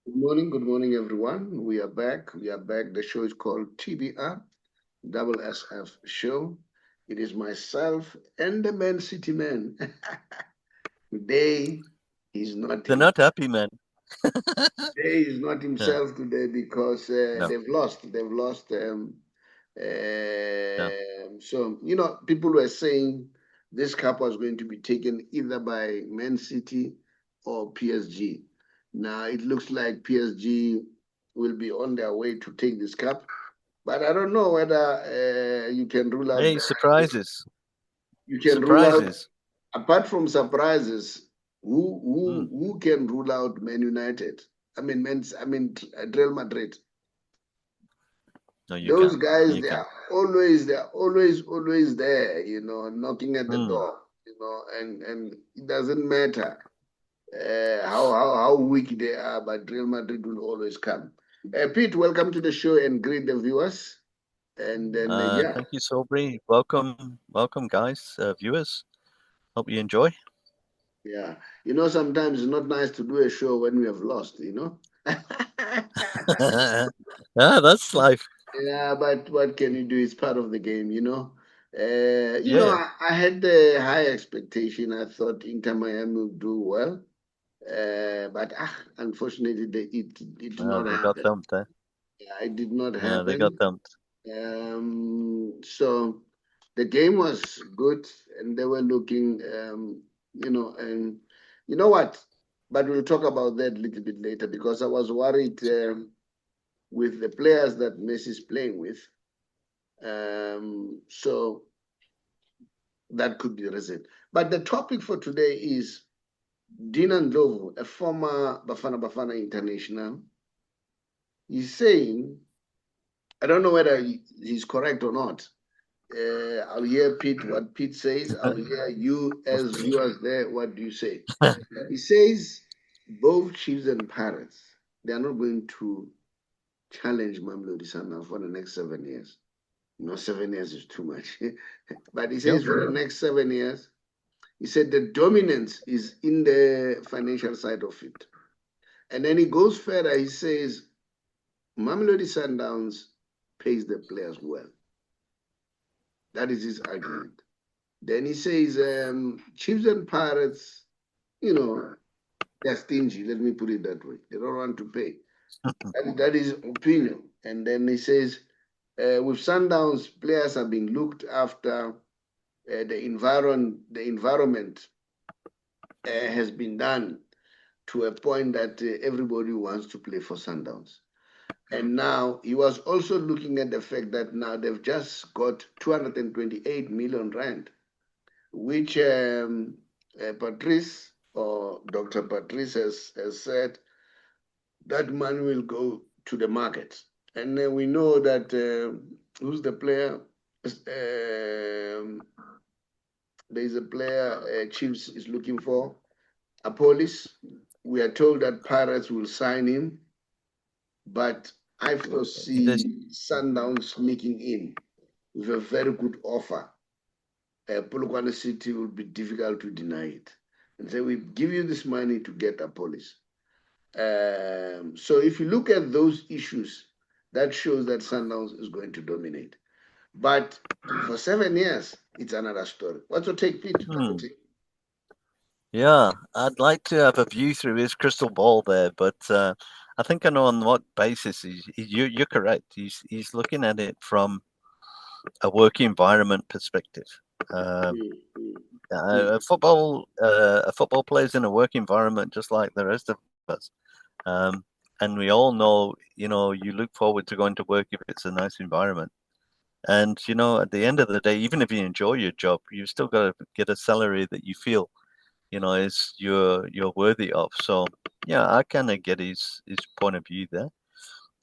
Good morning, everyone. We are back. We are back. The show is called TBR SSF Show. It is myself and the Man City Man. Today, he's not They're him. not happy, man. Today is not Yeah, himself today because no, they've lost. They've lost. no. So people were saying this cup was going to be taken either by Man City or PSG. Now it looks like PSG will be on their way to take this cup, but I don't know whether you can rule out. Hey, surprises, You can rule out surprises. apart from surprises. Who Mm. who can rule out Man United? Real Madrid. No, you Those can't. guys, You can't. always there, knocking at the Mm. door, and it doesn't matter how weak they are, but Real Madrid will always come. Pete, welcome to the show and greet the viewers. And then, yeah, Thank you, Saubrey. Welcome, guys, viewers. Hope you enjoy. yeah. Sometimes it's not nice to do a show when we have lost. That's life. Yeah, but what can you do? It's part of the game. Yeah. I had the high expectation. I thought Inter Miami would do well, but unfortunately, it did not They got happen. dumped. Eh? Yeah, it did not Yeah, they got happen. dumped. So the game was good, and they were looking, and you know what? But we'll talk about that a little bit later because I was worried with the players that Messi is playing with. So that could be the reason. But the topic for today is Dina Ndlovu, a former Bafana Bafana International. He's saying, I don't know whether he's correct or not. I'll hear Pete what Pete says. I'll hear you as viewers there. What do you say? He says both Chiefs and Pirates, they are not going to challenge Mamelodi Sundowns for the next 7 years. 7 years is too much. But he Yep. says for the next 7 years, he said the dominance is in the financial side of it. And then he goes further, he says Mamelodi Sundowns pays the players well. That is his argument. Then he says Chiefs and Pirates, you know, they're stingy, let me put it that way. They don't want to pay. That is opinion. And then he says with Sundowns, players are being looked after. The environment has been done to a point that everybody wants to play for Sundowns. And now he was also looking at the fact that now they've just got 228 million rand, which Patrice or Dr. Patrice has said that money will go to the market. And then we know that who's the player? There's a player Chiefs is looking for, Apollos. We are told that Pirates will sign him, but I This, foresee Sundowns sneaking in with a very good offer. Polokwane City will be difficult to deny it. And say, we give you this money to get Apollos. So if you look at those issues, that shows that Sundowns is going to dominate. But for 7 years, it's another story. What's your take, Pete? What's your hmm. take? Yeah, I'd like to have a view through his crystal ball there, but I think I know on what basis you're correct. He's looking at it from a work environment perspective. Um, Mm, mm, a football plays in a work environment just like the rest of us. Um, and we all know, you look forward to going to work if it's a nice environment. And at the end of the day, even if you enjoy your job, you've still got to get a salary that you feel, is you're worthy of. So yeah, I kind of get his point of view there.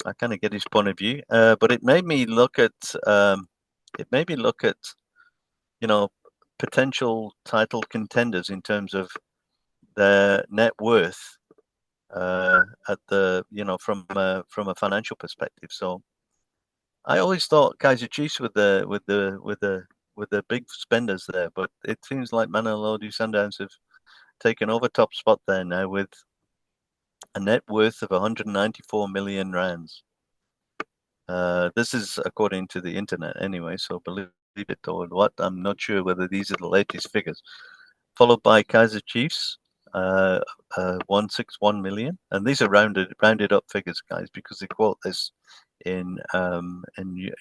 I kind of get his point of view. But it made me look at you know potential title contenders in terms of their net worth at the from a financial perspective. So I always thought Kaizer Chiefs with the big spenders there, but it seems like Mamelodi Sundowns have taken over top spot there now with a net worth of 194 million rands. This is according to the internet anyway, so believe it or what, I'm not sure whether these are the latest figures. Followed by Kaizer Chiefs, 161 million, and these are rounded up figures, guys, because they quote this in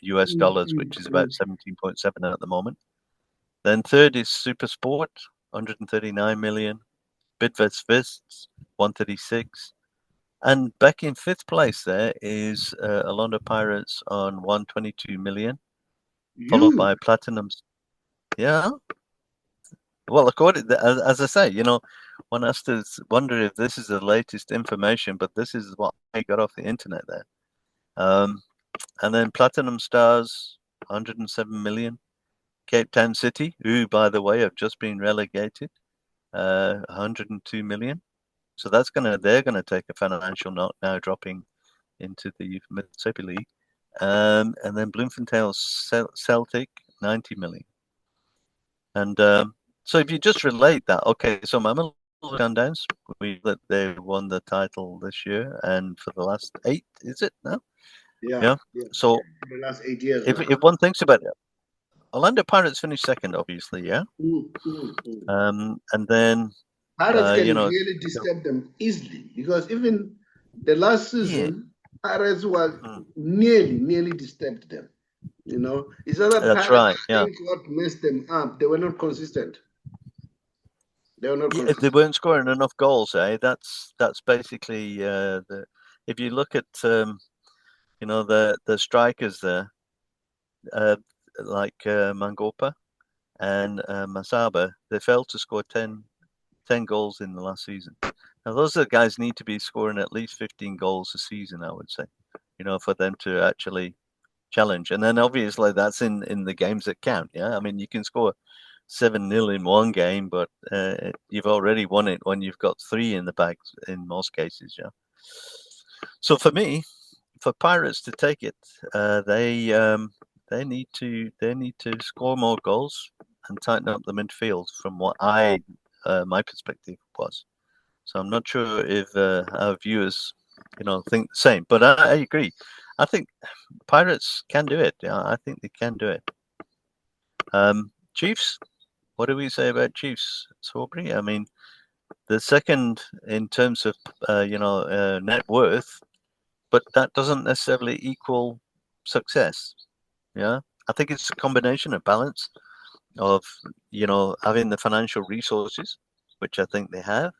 US dollars, which is about 17.7 at the moment. Then third is Super Sport, 139 million. Bidvest Vists, 136. And back in fifth place there is Orlando Pirates on 122 million, followed by Platinum's. Yeah. Well, according as I say, one has to wonder if this is the latest information, but this is what I got off the internet there. And then Platinum Stars, 107 million. Cape Town City, who, by the way, have just been relegated, 102 million. So they're gonna take a financial knock now, dropping into the Mississippi League. And then Bloemfontein Celtic, 90 million. And so if you just relate that, okay, so Mamelodi Sundowns, that they won the title this year, and for the last 8, is it now? Yeah. So the last 8 years. If one thinks about it, Orlando Pirates finished second, obviously, yeah. And then Pirates can really disturb them easily, because even the last season, Pirates was nearly disturbed them. It's other that's Pirates, right. I think what messed them up, they were not consistent. If they weren't scoring enough goals, that's basically if you look at the strikers there, like Mangopa and Masaba, they failed to score 10 goals in the last season. Now those are the guys need to be scoring at least 15 goals a season, I would say, for them to actually challenge. And then obviously that's in the games that count. Yeah, I mean you can score 7-0 in one game, but you've already won it when you've got 3 in the bag in most cases. Yeah. So for me, for Pirates to take it, they need to score more goals and tighten up the midfield from what my perspective was. So I'm not sure if our viewers, think the same. But I agree. I think Pirates can do it. Yeah, I think they can do it. Chiefs. What do we say about Chiefs, Saubrey? I mean, the second in terms of net worth, but that doesn't necessarily equal success. Yeah, I think it's a combination of balance of having the financial resources, which I think they have.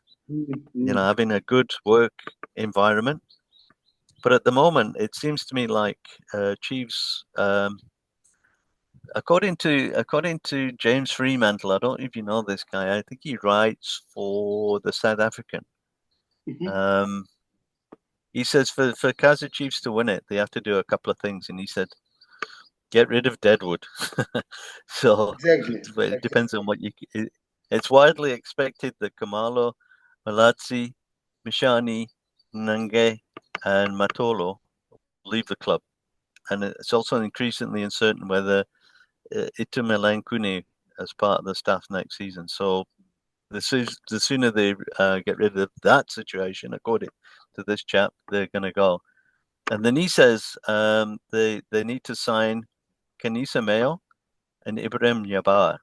Having a good work environment. But at the moment, it seems to me like Chiefs. According to James Fremantle, I don't know if you know this guy. I think he writes for the South African. He says for Kaizer Chiefs to win it, they have to do a couple of things, and he said, get rid of Deadwood. So exactly. It depends on what you. It's widely expected that Kamalo, Malatsi, Mishani, Nange, and Matolo leave the club, and it's also increasingly uncertain whether Itumeleng as part of the staff next season. So the sooner they get rid of that situation, according to this chap, they're going to go. And then he says they need to sign Kanisa Mayo and Ibrahim Yabar.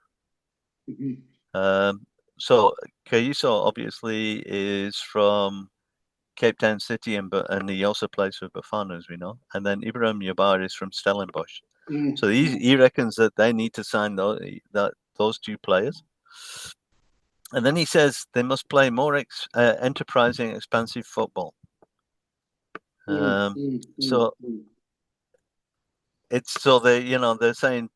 So Kaiso obviously is from Cape Town City, and he also plays for Bafana, as we know. And then Ibrahim Yabar is from Stellenbosch. So he reckons that they need to sign those 2 players. And then he says they must play more enterprising, expansive football. So they're saying,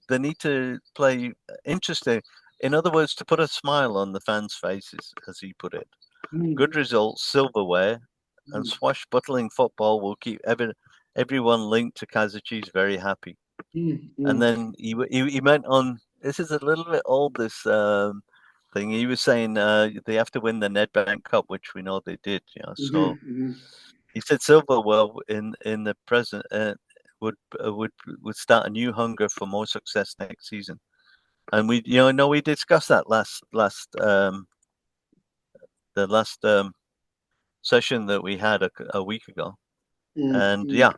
they need to play interesting. In other words, to put a smile on the fans' faces, as he put it. Good results, silverware, and swashbuckling football will keep everyone linked to Kaizer Chiefs very happy. And then he went on. This is a little bit old, this thing. He was saying they have to win the Nedbank Cup, which we know they did. So he said silverware in the present would start a new hunger for more success next season. And we discussed that the last session that we had a week ago, and Mm. yeah,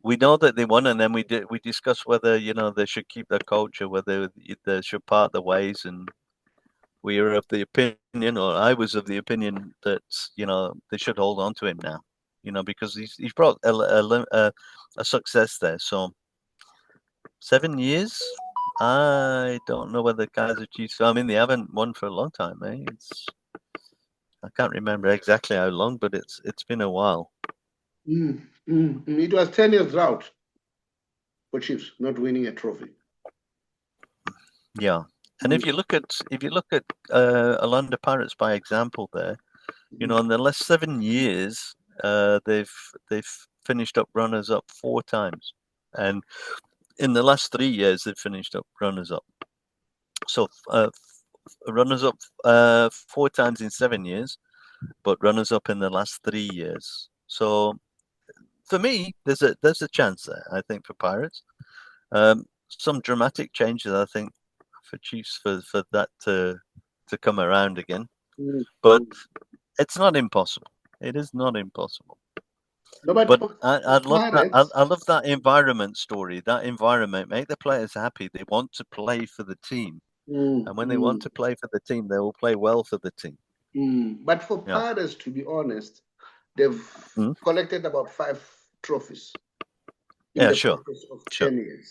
we know that they won, and then we discussed whether they should keep their coach or whether they should part the ways, and we are of the opinion, or I was of the opinion that they should hold on to him now, because he's brought a success there. So 7 years. I don't know whether Kaizer Chiefs. I mean, they haven't won for a long time, eh? I can't remember exactly how long, but it's been a while. It was 10 years drought for Chiefs not winning a trophy. Yeah, and if you look at Orlando Pirates by example, there, in the last 7 years, they've finished up runners up 4 times, and in the last 3 years they've finished up runners up. So runners up 4 times in 7 years, but runners up in the last 3 years. So for me, there's a chance there, I think, for Pirates. Some dramatic changes, I think, for Chiefs for that to come around again. But it's not impossible. It is not impossible. No, but I love that environment story. That environment, make the players happy. They want to play for the team. And when they want to play for the team, they will play well for the team. But for Pirates, to be honest, they've collected about 5 trophies in the process of 10 years.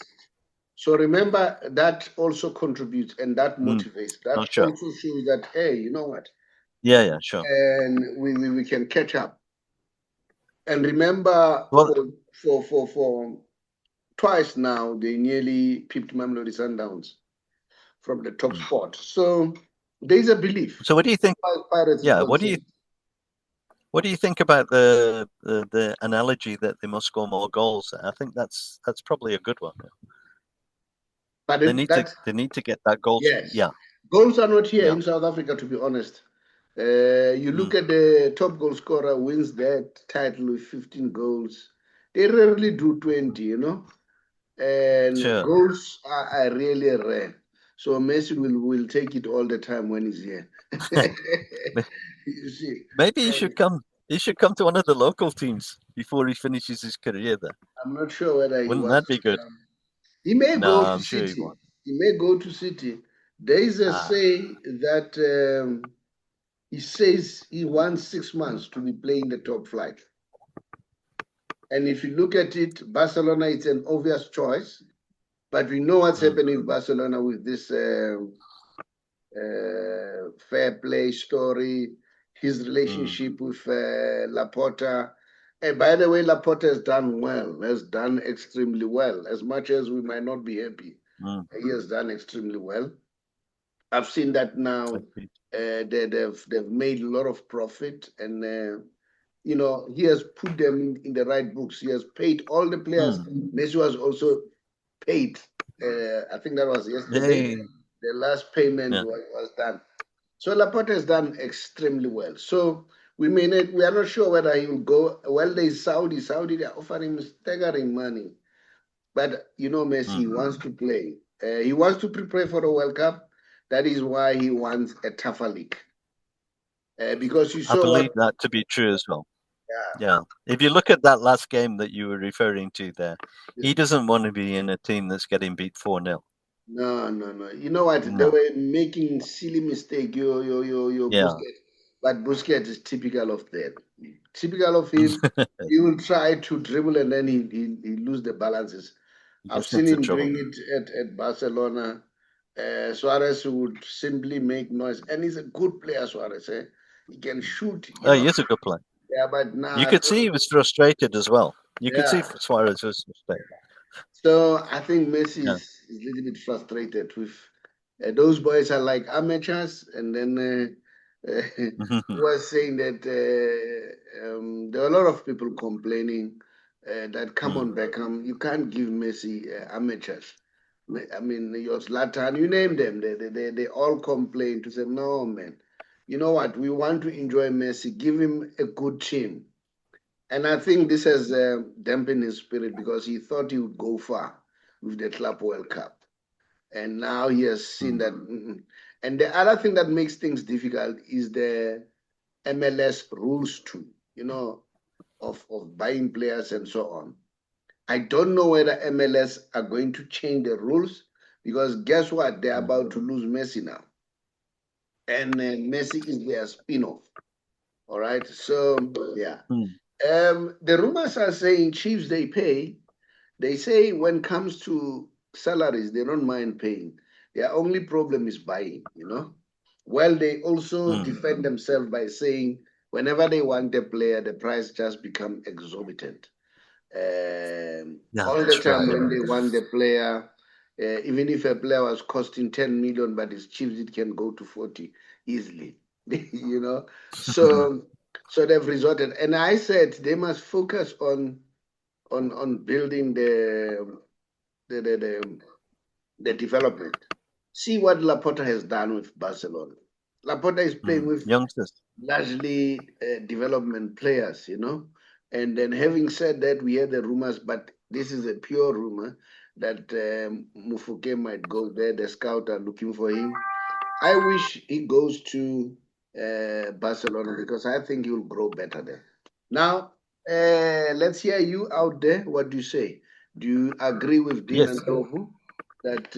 So remember, that also contributes and that motivates. That also shows that, hey, you know what? Yeah, sure. And we can catch up. And remember, for twice now, they nearly pipped Mamelodi Sundowns from the top spot. So there's a belief. So what do you think? Pirates what do you think about the analogy that they must score more goals? I think that's probably a good one. But they need to get that goal. Yes. Yeah. Goals are not here in South Africa, to be honest. You look at the top goal scorer wins that title with 15 goals. They rarely do 20, and goals are really rare. So Messi will take it all the time when he's here. You see, maybe he should come. He should come to one of the local teams before he finishes his career there. I'm not sure whether wouldn't that be good. He may go to City. Sure he may go to City. There is a say that he says he wants 6 months to be playing the top flight. And if you look at it, Barcelona, it's an obvious choice. But we know what's happening with Barcelona with this fair play story, his relationship with Laporta. And by the way, Laporta has done extremely well. As much as we might not be happy, he has done extremely well. I've seen that now. They've made a lot of profit, and he has put them in the right books. He has paid all the players. Messi was also paid. I think that was yesterday. The last payment was done. So Laporta has done extremely well. So we are not sure whether he will go. Well, there's Saudi. They are offering him staggering money. But Messi wants to play. He wants to prepare for the World Cup. That is why he wants a tougher league. Because you saw I believe that to be true as well. Yeah. If you look at that last game that you were referring to there, he doesn't want to be in a team that's getting beat 4-0. No. You know what? They were making silly mistake. Your Busquets. But Busquets is typical of that. Typical of him. He will try to dribble and then he lose the balances. I've seen him doing it at Barcelona. Suarez would simply make noise. And he's a good player, Suarez. He can shoot. He is a good player. Yeah, but now you could see he was frustrated as well. You could see Suarez was frustrated. So I think Messi is a little bit frustrated with those boys are like amateurs, and then was saying that there are a lot of people complaining that come on Beckham, you can't give Messi amateurs. I mean, your Zlatan, you name them, they all complain to say, no, man, you know what? We want to enjoy Messi. Give him a good team. And I think this has dampened his spirit because he thought he would go far with the Club World Cup. And now he has seen that. And the other thing that makes things difficult is the MLS rules too, you know, of buying players and so on. I don't know whether MLS are going to change the rules because guess what? They're about to lose Messi now. And Messi is their spin-off. All right. So, yeah. The rumors are saying Chiefs, they pay. They say when it comes to salaries, they don't mind paying. Their only problem is buying, you know. Well, they also defend themselves by saying whenever they want a player, the price just become exorbitant. All the time when they want the player, even if a player was costing 10 million, but it's Chiefs, it can go to 40 easily, you know. So, so they've resorted, and I said they must focus on building the, the, the, the development. See what Laporta has done with Barcelona. Laporta is playing with youngsters, largely development players, you know. And then having said that, we heard the rumors, but this is a pure rumor that Mufuke might go there. The scouts are looking for him. I wish he goes to Barcelona because I think he will grow better there. Now, let's hear you out there. What do you say? Do you agree with Dina yes. Ndlovu that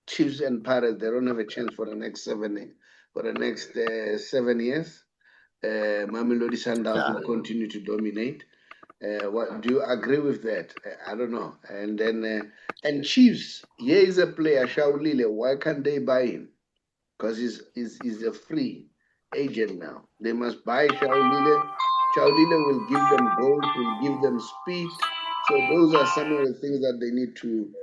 Chiefs and Pirates they don't have a chance for the next 7 years? Mamelodi Sundowns will continue to dominate. What do you agree with that? I don't know. And then and Chiefs, here is a player, Shaulile. Why can't they buy him? Because he's a free agent now. They must buy Shaulile. Shaulile will give them goals, will give them speed. So those are some of the things that they need to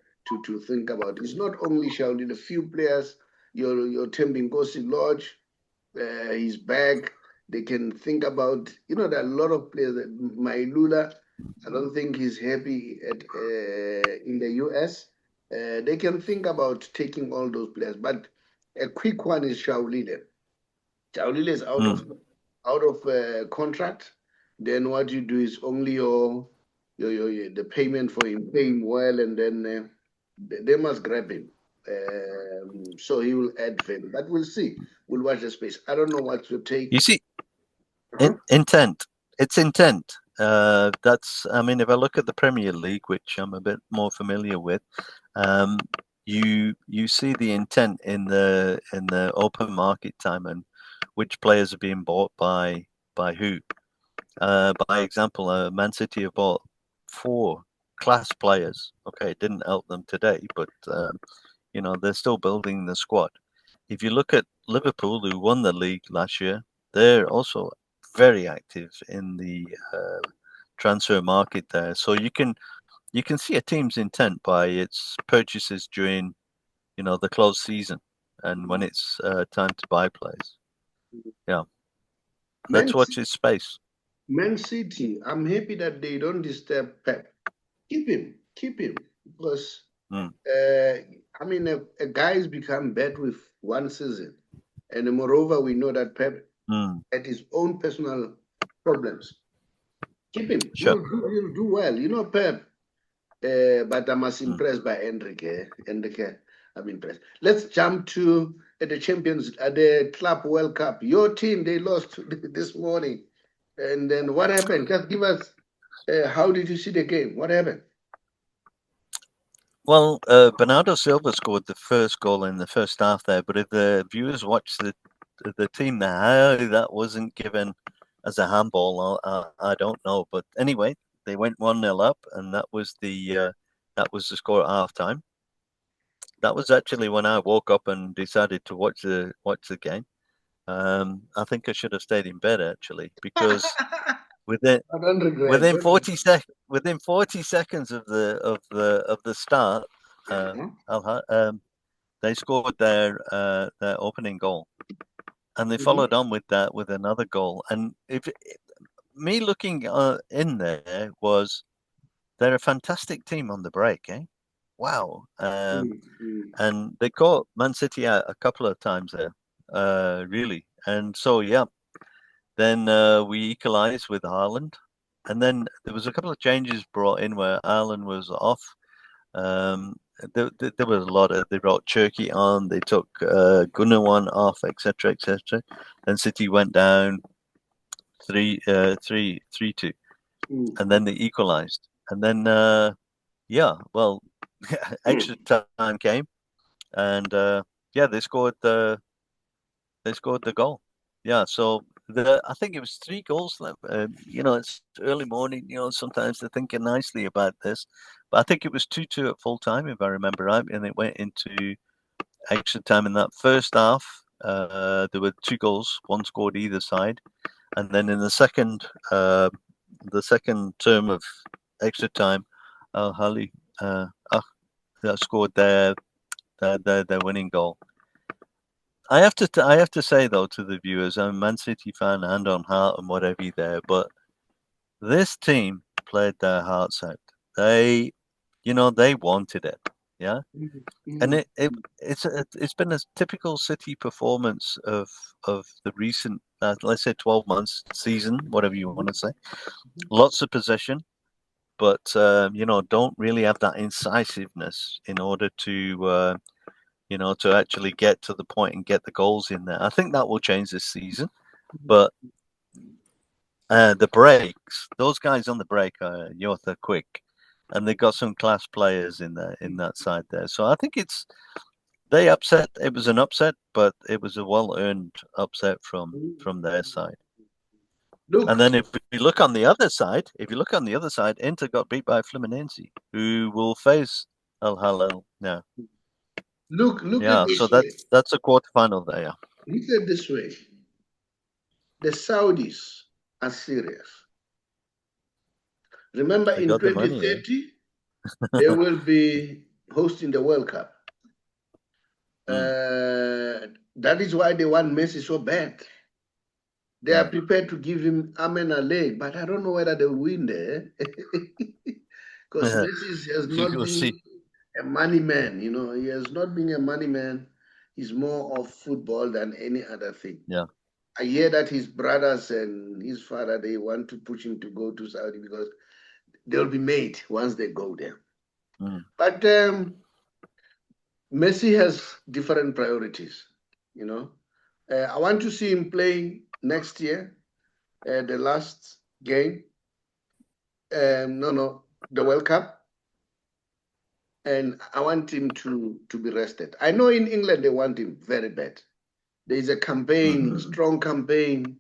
think about. It's not only Shaulile. A few players, your Tembinkosi Lodge, he's back. They can think about, you know, there are a lot of players. That Mailula, I don't think he's happy in the US. They can think about taking all those players. But a quick one is Shaulile. Shaulile is out of contract. Then what you do is only your the payment for him, pay him well, and then they must grab him. So he will add value. But we'll see. We'll watch the space. I don't know what to take. You see, intent. It's intent. That's. I mean, if I look at the Premier League, which I'm a bit more familiar with, you see the intent in the open market time and which players are being bought by who. By example, Man City have bought 4 class players. Okay, it didn't help them today, but you know they're still building the squad. If you look at Liverpool, who won the league last year, they're also very active in the transfer market there. So you can see a team's intent by its purchases during the close season and when it's time to buy players. Yeah, let's watch his space. Man City, I'm happy that they don't disturb Pep. Keep him, because I mean a guy's become bad with one season, and moreover we know that Pep had his own personal problems. Keep him. Sure. He'll do well. You know Pep. But I'm as impressed by Enrique. I'm impressed. Let's jump to the champions at the Club World Cup. Your team, they lost this morning. And then what happened? Just give us, how did you see the game? What happened? Well, Bernardo Silva scored the first goal in the first half there, but if the viewers watch the team there, how that wasn't given as a handball, I don't know. But anyway, they went 1-0 up, and that was the score at halftime. That was actually when I woke up and decided to watch the game. I think I should have stayed in bed actually because within 40 seconds of the start, they scored their opening goal, and they followed on with that with another goal. And if me looking in there was, they're a fantastic team on the break, eh? Wow. And they caught Man City out a couple of times there, really. And so, yeah, then we equalized with Haaland. And then there was a couple of changes brought in where Haaland was off. there was a lot of, they brought Cherky on, they took Gunnawan off, etc., etc. Then City went down 3-2, and then they equalized, and then extra time came, and they scored the goal. Yeah, so I think it was 3 goals. It's early morning. Sometimes they're thinking nicely about this, but I think it was 2-2 at full time, if I remember right, and it went into extra time in that first half. There were 2 goals, one scored either side, and then in the second term of extra time, Al Hali scored their winning goal. I have to say though to the viewers, I'm a Man City fan, hand on heart and whatever there, but this team played their hearts out. They wanted it, yeah. And it's been a typical City performance of the recent, let's say 12 months, season, whatever you want to say. Lots of possession, but don't really have that incisiveness in order to to actually get to the point and get the goals in there. I think that will change this season, but the breaks, those guys on the break are Yotha quick, and they've got some class players in that side there. So I think it was an upset, but it was a well-earned upset from their side. And then if you look on the other side, Inter got beat by Fluminense, who will face Al Hilal now. Look at this. So that's a quarterfinal there. Yeah. Look at this way. The Saudis are serious. Remember, in 2030, they will be hosting the World Cup. That is why they want Messi so bad. They are prepared to give him arm and a leg, but I don't know whether they'll win there. Because Messi has not been a money man, he has not been a money man. He's more of football than any other thing. Yeah. I hear that his brothers and his father, they want to push him to go to Saudi because they'll be made once they go there. But Messi has different priorities, I want to see him play next year, the last game. The World Cup. And I want him to be rested. I know in England they want him very bad. There is a campaign, strong campaign,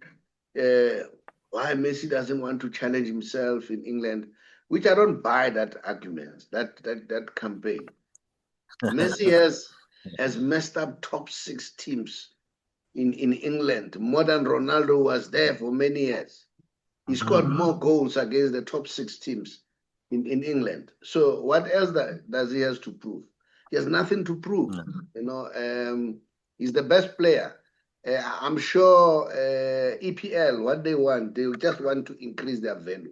why Messi doesn't want to challenge himself in England, which I don't buy that argument, that campaign. Messi has messed up top 6 teams in England, more than Ronaldo was there for many years. He scored more goals against the top 6 teams in England. So what else does he has to prove? He has nothing to prove. He's the best player. I'm sure EPL, what they want, they just want to increase their value.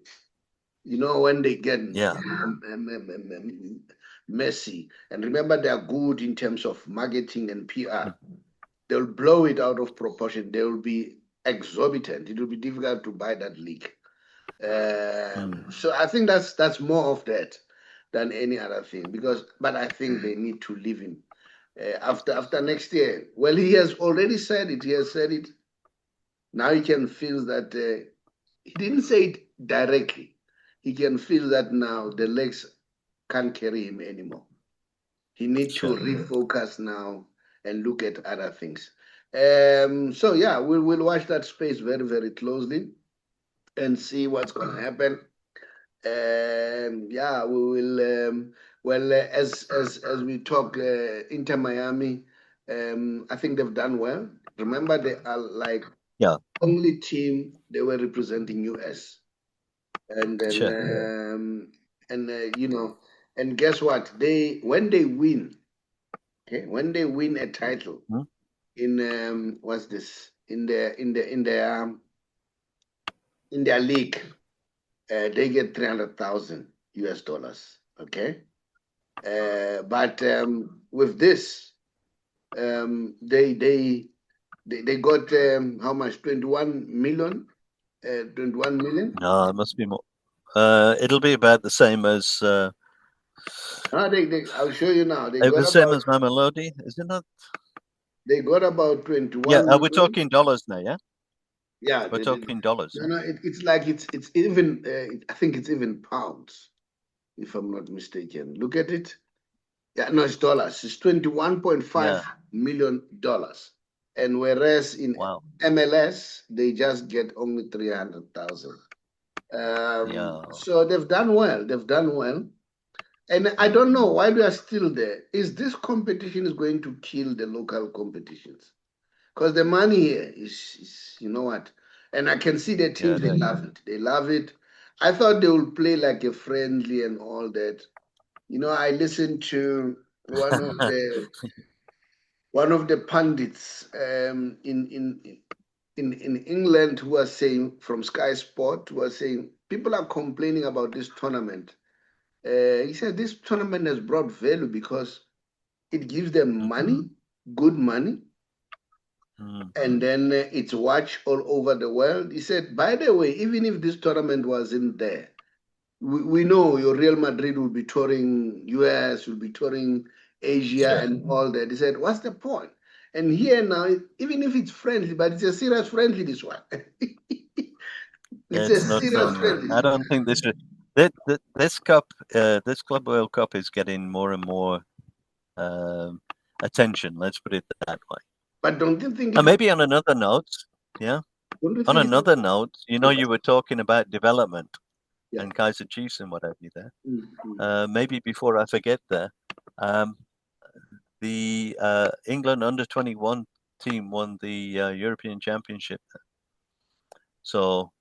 When they get Messi, and remember they are good in terms of marketing and PR. They'll blow it out of proportion. They will be exorbitant. It will be difficult to buy that league. So I think that's more of that than any other thing. But I think they need to leave him after next year. Well, he has already said it. He has said it. Now he can feel that he didn't say it directly. He can feel that now the legs can't carry him anymore. He needs to refocus now and look at other things. So yeah, we'll watch that space very, very closely and see what's going to happen. Yeah, we will. As we talk, Inter Miami, I think they've done well. Remember, they are like only team they were representing US, and then and guess what? When they win a title in what's this in their league. They get $300,000. Okay, but with this, they got how much? 21 million. 21 million. No, it must be more. It'll be about the same as I'll show you now. They The got same about as Mamelodi, isn't it? 21 Yeah, we're million. talking dollars now, yeah? Yeah, We're talking dollars, no, yeah? no, it's like it's even. I think it's even pounds, if I'm not mistaken. Look at it. Yeah, no, it's dollars. It's $21.5 Yeah. million, and whereas in Wow. MLS they just get only 300,000. Yeah. So they've done well. They've done well. And I Yeah. don't know why we are still there. Is this competition is going to kill the local competitions? Because the money here is, you know what? And I can see the Yeah, teams, it they is. love it. They love it. I thought they would play like a friendly and all that. You know, I listened to one of the pundits in England who was saying from Sky Sport who was saying people are complaining about this tournament. He said this tournament has brought value because it gives them Mm-hmm. money, good money, Mm. and then it's watched all over the world. He said, by the way, even if this tournament wasn't there, we know your Real Madrid will be touring US, will be touring Asia Sure. and all that. He said, what's the point? And here now, even if it's friendly, but it's a serious friendly, this one. It's a It's not serious friendly. friendly. I don't think this is this cup, this Club World Cup is getting more and more um, attention. Let's put it that way. But don't you think And it's a, maybe on another note, yeah. don't you On think it's another a, note, you know, you were talking about development yeah. and Kaizer Chiefs and what have you there. Mm-hmm. Maybe before I forget there, um, the England under-21 team won the European Championship. So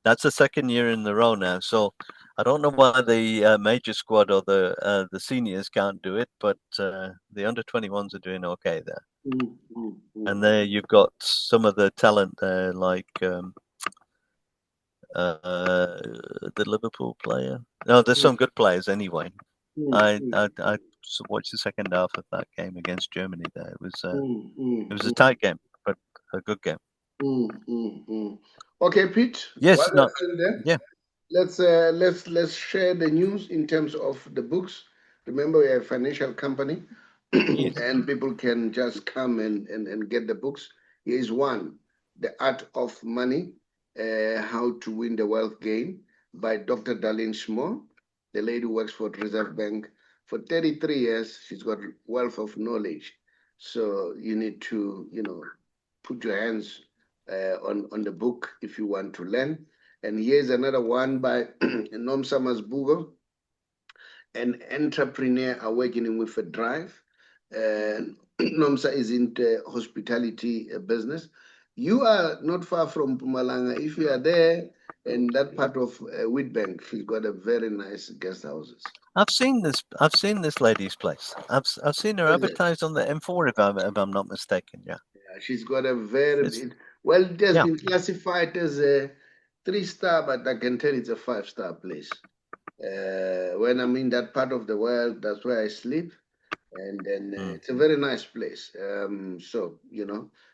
that's the second year in a row now. So I don't know why the major squad or the seniors can't do it, but the under-21s are doing okay there. Mm-hmm. And there you've got some of the talent there, like the Liverpool player. No, there's some good players anyway. I watched the second half of that game against Germany. There it was a tight game, but a good game. Okay, Pete. While Yes, you're no, still there, yeah, let's share the news in terms of the books. Remember, we are a financial company, yes. and people can just come and get the books. Here is one: The Art of Money, How to Win the Wealth Game by Dr. Darlene Schmall. The lady works for the Reserve Bank for 33 years. She's got wealth of knowledge. So you need to, put your hands on the book if you want to learn. And here's another one by Nom Summers Bugo, An Entrepreneur Awakening with a Drive. And Nomsa is into hospitality business. You are not far from Pumalanga. If you are there in that part of Wheatbank, she's got a very nice guest houses. I've seen this. I've seen this lady's place. I've seen her Is it? advertised on the M4 if I'm not mistaken. Yeah, Yeah, she's got a very it's well. It has yeah. been classified as a 3-star, but I can tell it's a 5-star place. When I'm in that part of the world, that's where I sleep, and then Mm, it's a very nice place. So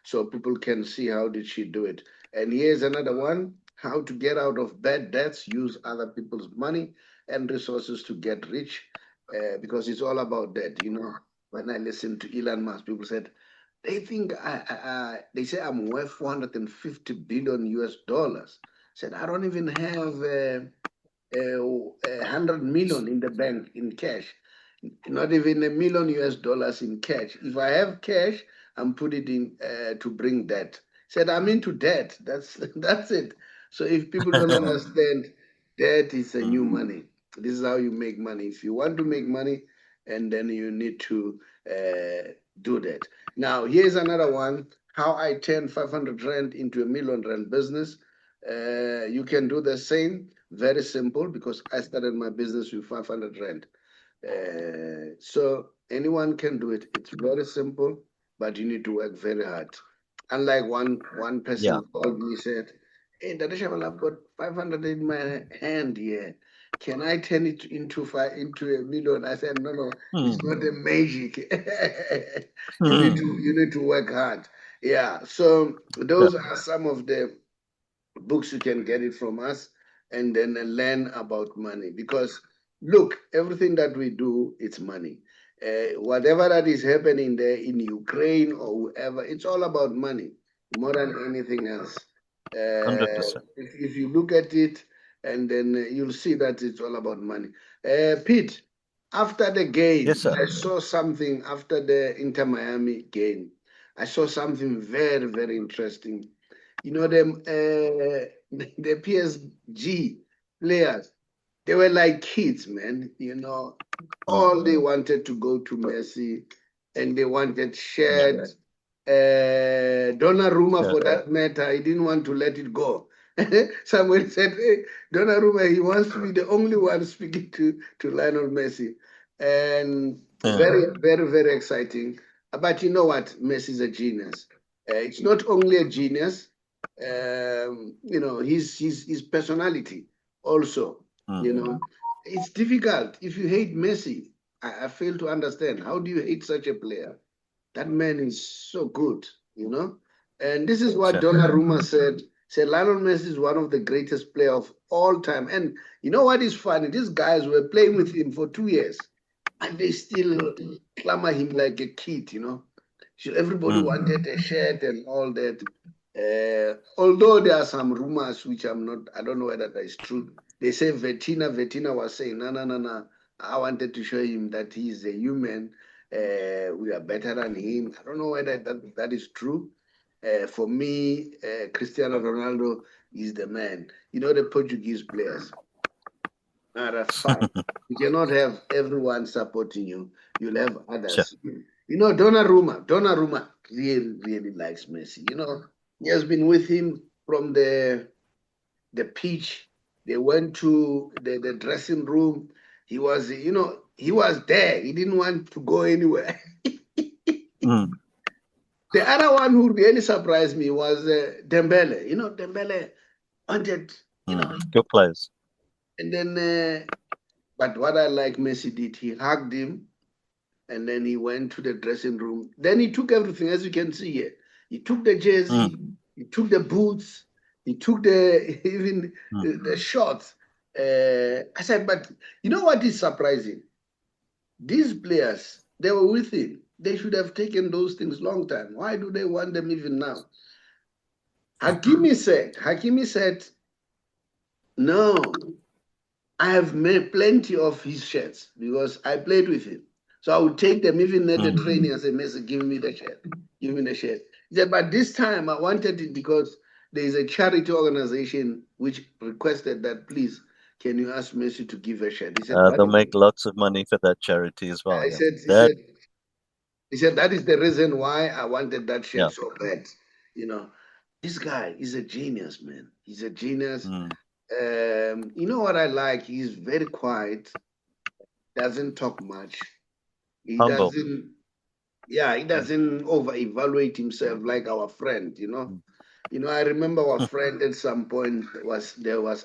so people can see how did she do it. And here's another one: how to get out of bad debts, use other people's money and resources to get rich, because it's all about that. When I listen to Elon Musk, people said they think they say I'm worth 450 billion US dollars. Said I don't even have 100 million in the bank in cash, not even a million US dollars in cash. If I have cash, I'm put it in to bring debt. Said I'm into debt. That's that's it. So if people don't understand, debt is a mm, new money. This is how you make money. If you want to make money, and then you need to do that. Now here's another one: how I turned 500 rand into a million rand business. You can do the same. Very simple, because I started my business with 500 rand. So anyone can do it. It's very simple, but you need to work very hard. Unlike one yeah. person called me, said, "Hey, Dadeshamal, I've got 500 in my hand here. Can I turn it into a million?" I said, "No, no, it's Mm, not a magic. mm, You need to work hard." Yeah. So sure. those are some of the books you can get it from us, and then learn about money, because look, everything that we do, it's money. Whatever that is happening there in Ukraine or whoever, it's all about money more than anything else. 100%. If you look at it, and then you'll see that it's all about money. Pete, after the game, Yes, sir. I saw something after the Inter Miami game. I saw something very, very interesting. You know, the PSG players, they were like kids, man. You know, all they wanted to go to Messi, and they wanted shared. Donnarumma, Sure. for that matter, he didn't want to let it go. Someone said, hey, Donnarumma, he wants to be the only one speaking to Lionel Messi. And very, very, very exciting. But you know what? Messi's a genius. It's not only a genius, you know, his personality also, you know. It's difficult. If you hate Messi, I fail to understand. How do you hate such a player? That man is so good, you know. And this is what Sure. Donnarumma said. Said Lionel Messi is one of the greatest players of all time. And you know what is funny? These guys were playing with him for 2 years, and they still clamor him like a kid, you know. So everybody wanted a shirt and all that. Although there are some rumors which I don't know whether that is true. They say Vettina was saying, no, no, no, no. I wanted to show him that he is a human. We are better than him. I don't know whether that is true. For me, Cristiano Ronaldo is the man. You know, the Portuguese players. No, that's fine. You cannot have everyone supporting you. You'll have Sure. others. You know, Donnarumma really, really likes Messi. You know, he has been with him from the pitch. They went to the dressing room. He was, you know, he was there. He didn't want to go anywhere. The other one who really surprised me was Dembele. You know, Dembele wanted, you know, Good players. and then, but what I like Messi did, he hugged him, and then he went to the dressing room. Then he took everything, as you can see here. He took the jersey, he took the boots, he took the even the shorts. I said, but you know what is surprising? These players, they were with him. They should have taken those things long time. Why do they want them even now? Hakimi said, no, I have made plenty of his shirts because I played with him. So I would take them even at the training and say, Messi, give me the shirt. Give me the shirt. He said, but this time I wanted it because there is a charity organization which requested that, please, can you ask Messi to give a shirt? He said, what They'll is make it? lots of money for that charity as well. I Yeah. said, he said, that is the reason why I wanted that shirt so bad. You know, this guy is a genius, man. He's a genius. You know what I like? He's very quiet, doesn't talk much. He Humble. doesn't, yeah, he doesn't over-evaluate himself like our friend, you know. You know, I remember our friend at some point they were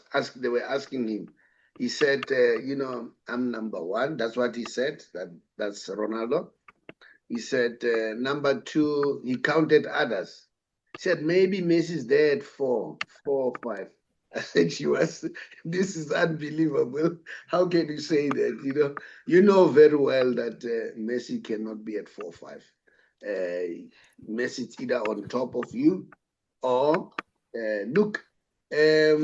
asking him. He said, you know, I'm number one. That's what he said. That's Ronaldo. He said, number two, he counted others. He said, maybe Messi's there at four or five. I said, this is unbelievable. How can you say that? You know very well that Messi cannot be at 4 5. Messi's either on top of you or, look, they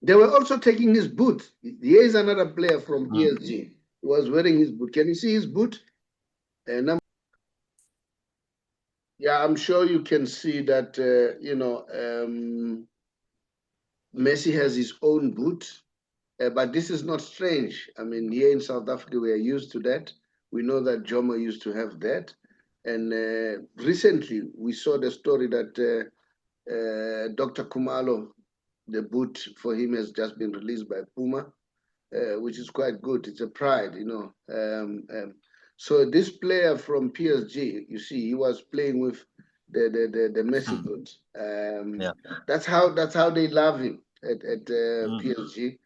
were also taking his boot. Here is another player from PSG. He was wearing his boot. Can you see his boot? Yeah, I'm sure you can see that, Messi has his own boot, but this is not strange. I mean, here in South Africa, we are used to that. We know that Jomo used to have that. And recently, we saw the story that Dr. Kumalo, the boot for him has just been released by Puma, which is quite good. It's a pride, you know. So this player from PSG, you see, he was playing with the Messi boot. That's how they love him at PSG.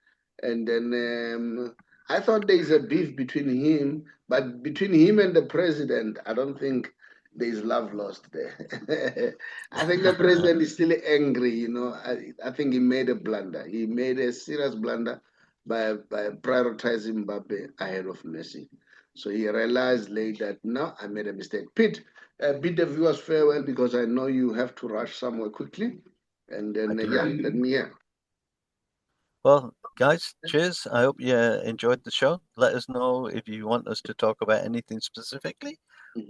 And then I thought there is a beef between him, but between him and the president, I don't think there is love lost there. I think the president is still angry, you know. I think he made a blunder. He made a serious blunder. by prioritizing Mbappe ahead of Messi. So he realized late that no, I made a mistake. Pete, bid the viewers farewell because I know you have to rush somewhere quickly. And then, yeah, let me hear. Well, guys, cheers. I hope you enjoyed the show. Let us know if you want us to talk about anything specifically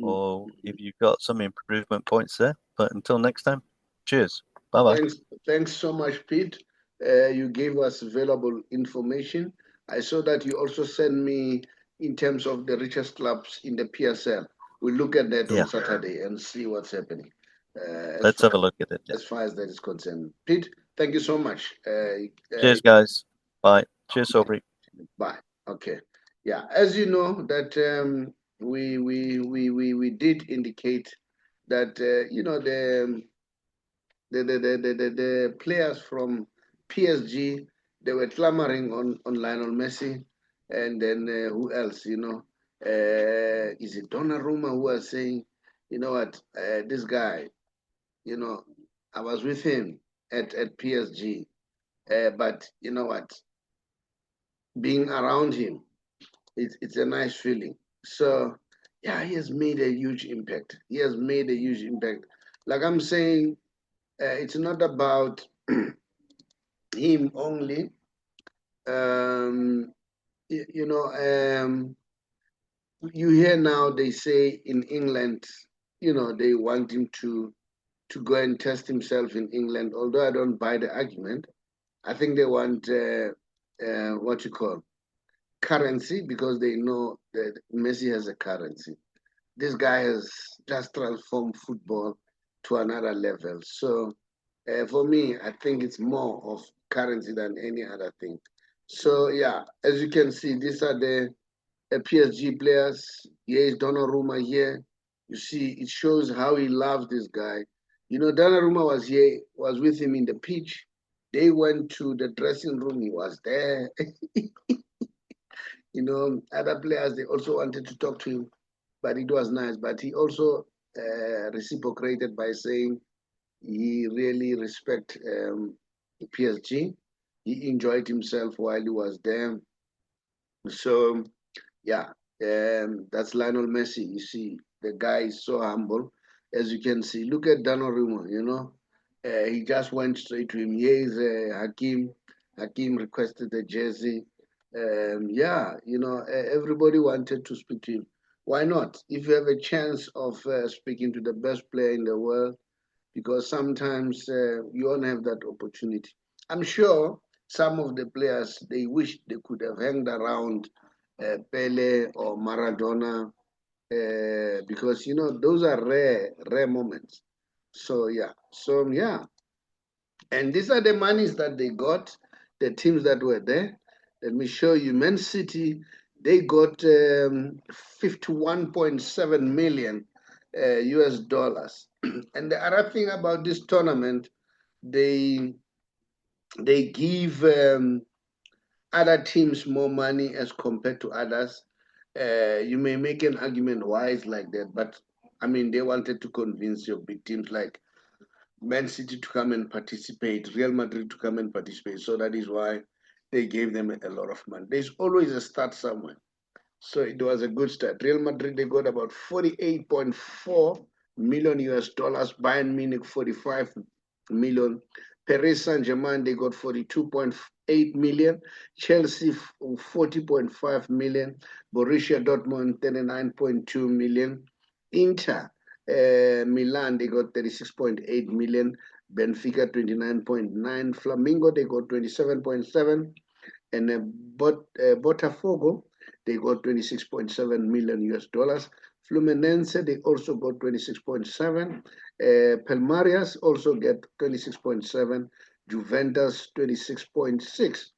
or if you've got some improvement points there. But until next time, cheers. Bye-bye. Thanks so much, Pete. You gave us valuable information. I saw that you also sent me in terms of the richest clubs in the PSL. We'll look at that on Saturday and see what's happening. Let's have a look at it. As far as that is concerned. Pete, thank you so much. Cheers, guys. Bye. Cheers, Saubrey. Bye. Okay. Yeah. As you know, that we did indicate that you know the players from PSG, they were clamoring on Lionel Messi, and then who else? You know, is it Donnarumma who was saying, you know what, this guy, you know, I was with him at PSG, but you know what, being around him, it's a nice feeling. So yeah, he has made a huge impact. He has made a huge impact. Like I'm saying, it's not about him only. Um, you know, you hear now they say in England, you know, they want him to go and test himself in England. Although I don't buy the argument, I think they want what you call currency because they know that Messi has a currency. This guy has just transformed football to another level. So for me, I think it's more of currency than any other thing. So yeah, as you can see, these are the PSG players. Here is Donnarumma here. You see, it shows how he loves this guy. You know, Donnarumma was here, was with him in the pitch. They went to the dressing room. He was there. You know, other players, they also wanted to talk to him, but it was nice. But he also reciprocated by saying he really respect PSG. He enjoyed himself while he was there. So yeah, that's Lionel Messi. You see, the guy is so humble, as you can see. Look at Donnarumma. You know, he just went straight to him. Here is Hakim. Hakim requested the jersey. Yeah, you know, everybody wanted to speak to him. Why not? If you have a chance of speaking to the best player in the world, because sometimes you don't have that opportunity. I'm sure some of the players they wish they could have hanged around Pele or Maradona because you know those are rare moments. So yeah, and these are the monies that they got, the teams that were there. Let me show you. Man City, they got 51.7 million US dollars. And the other thing about this tournament, they they give other teams more money as compared to others. You may make an argument why it's like that, but I mean they wanted to convince your big teams like Man City to come and participate, Real Madrid to come and participate. So that is why they gave them a lot of money. There's always a start somewhere. So it was a good start. Real Madrid, they got about 48.4 million US dollars. Bayern Munich, 45 million. Paris Saint-Germain, they got 42.8 million. Chelsea, 40.5 million. Borussia Dortmund, 39.2 million. Inter, Milan, they got 36.8 million. Benfica, 29.9. Flamingo, they got 27.7. And Botafogo, they got 26.7 million US dollars. Fluminense, they also got 26.7. Palmeiras also get 26.7. Juventus, 26.6.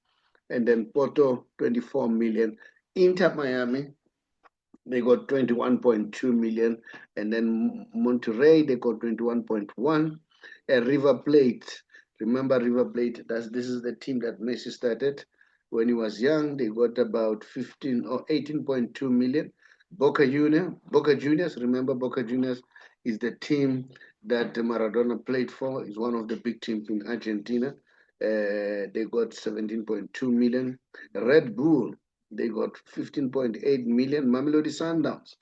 And then Porto, 24 million. Inter Miami, they got 21.2 million. And then Monterrey, they got 21.1. River Plate, remember River Plate, this is the team that Messi started when he was young. They got about 15 or 18.2 million. Boca Juniors, remember Boca Juniors is the team that Maradona played for. Is one of the big teams in Argentina. they got 17.2 million. Red Bull, they got 15.8 million. Mamelodi Sundowns.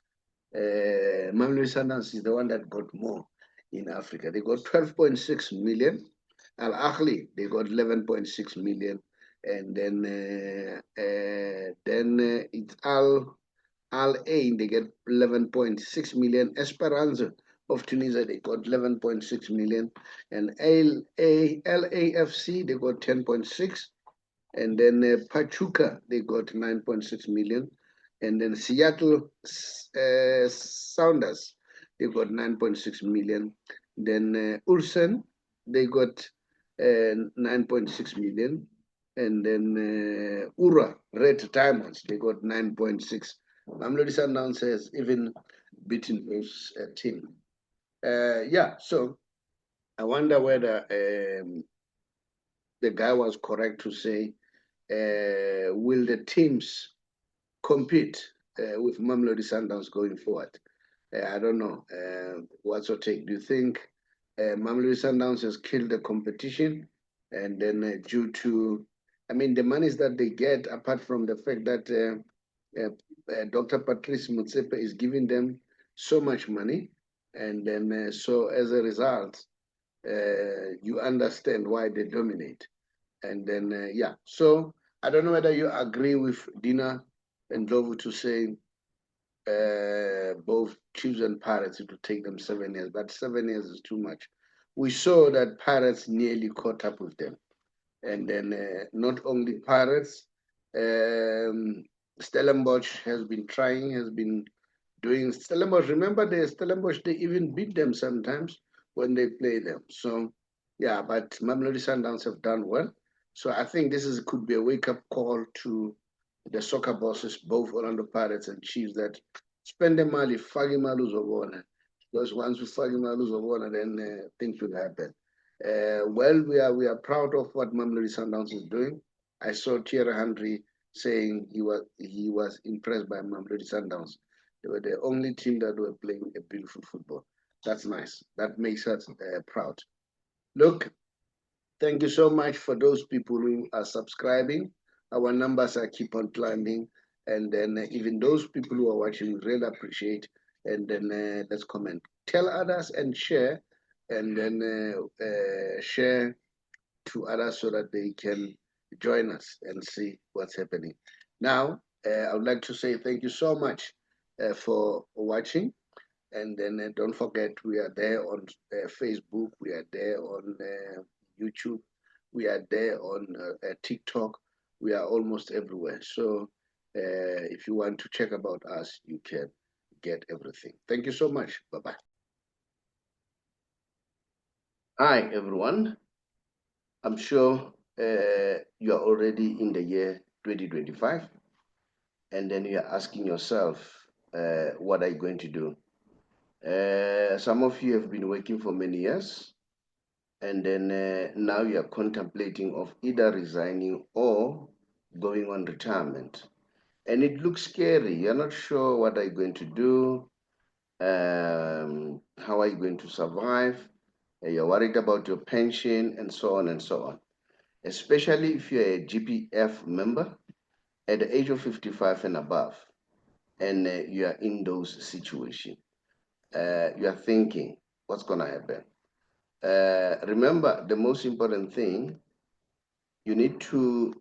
Mamelodi Sundowns is the one that got more in Africa. They got 12.6 million. Al Ahly, they got 11.6 million. And then it's Al Ain, they get 11.6 million. Esperanza of Tunisia, they got 11.6 million. And LAFC, they got 10.6. And then Pachuca, they got 9.6 million. And then Seattle Sounders, they got 9.6 million. Then Ulsan, they got 9.6 million. And then Ura Red Diamonds, they got 9.6. Mamelodi Sundowns has even beaten those team. Yeah, so I wonder whether the guy was correct to say, will the teams compete with Mamelodi Sundowns going forward? I don't know. What's your take? Do you think Mamelodi Sundowns has killed the competition? And then due to, I mean, the monies that they get, apart from the fact that Dr. Patrice Motsepe is giving them so much money, and then so as a result, you understand why they dominate. And then, yeah, so I don't know whether you agree with Dina Ndlovu to say both Chiefs and Pirates, it would take them 7 years, but 7 years is too much. We saw that Pirates nearly caught up with them. And then not only Pirates, Stellenbosch has been trying, has been doing. Stellenbosch, remember the Stellenbosch, they even beat them sometimes when they play them. So, yeah, but Mamelodi Sundowns have done well. So I think could be a wake-up call to the soccer bosses, both Orlando Pirates and Chiefs, that spend the money, fagi malus of honor. Because once we fagi malus of honor, then things will happen. Well, we are proud of what Mamelodi Sundowns is doing. I saw Thierry Henry saying he was impressed by Mamelodi Sundowns. They were the only team that were playing a beautiful football. That's nice. That makes us proud. Look, thank you so much for those people who are subscribing. Our numbers are keep on climbing. And then even those people who are watching, we really appreciate. And then let's comment. Tell others and share. And then share to others so that they can join us and see what's happening. Now, I would like to say thank you so much for watching. And then don't forget, we are there on Facebook, we are there on YouTube, we are there on TikTok, we are almost everywhere. So if you want to check about us, you can get everything. Thank you so much. Bye-bye. Hi, everyone. I'm sure you are already in the year 2025, and then you are asking yourself, what are you going to do? Some of you have been working for many years, and then now you are contemplating of either resigning or going on retirement. And it looks scary. You're not sure what are you going to do, how are you going to survive, you're worried about your pension, and so on and so on. Especially if you're a GPF member at the age of 55 and above, and you are in those situations. You are thinking, what's going to happen? Remember, the most important thing, you need to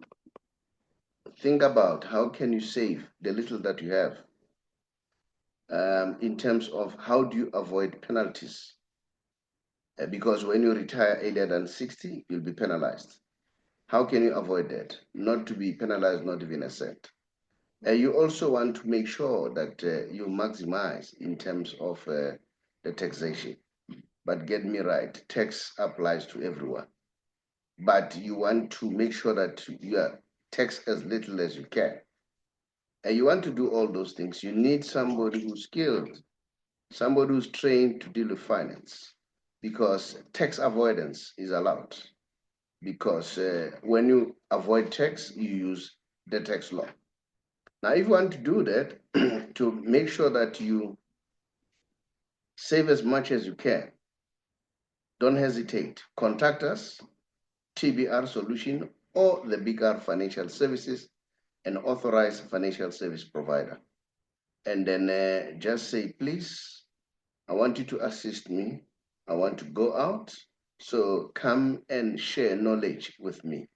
think about how can you save the little that you have in terms of how do you avoid penalties. Because when you retire earlier than 60, you'll be penalized. How can you avoid that? Not to be penalized, not even a cent. You also want to make sure that you maximize in terms of the taxation. But get me right, tax applies to everyone. But you want to make sure that you are tax as little as you can. And you want to do all those things. You need somebody who's skilled, somebody who's trained to deal with finance, because tax avoidance is allowed. Because when you avoid tax, you use the tax law. Now, if you want to do that, to make sure that you save as much as you can, don't hesitate. Contact us, TBR Solution, or the BigR Financial Services, an authorized financial service provider. And then just say, please, I want you to assist me. I want to go out. So come and share knowledge with me.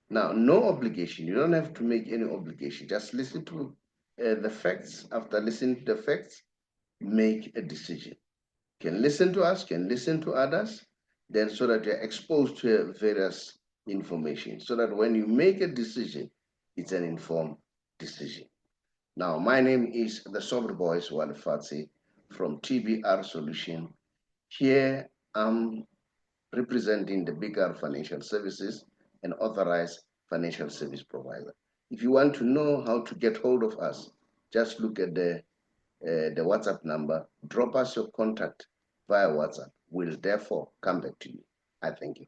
Now, no obligation. You don't have to make any obligation. Just listen to the facts. After listening to the facts, make a decision. Can listen to us, can listen to others, then so that you're exposed to various information. So that when you make a decision, it's an informed decision. Now, my name is the Saubrey Boyz Walefatshe from TBR Solution. Here I'm representing the BigR Financial Services, an authorized financial service provider. If you want to know how to get hold of us, just look at the WhatsApp number, drop us your contact via WhatsApp. We'll therefore come back to you. I thank you.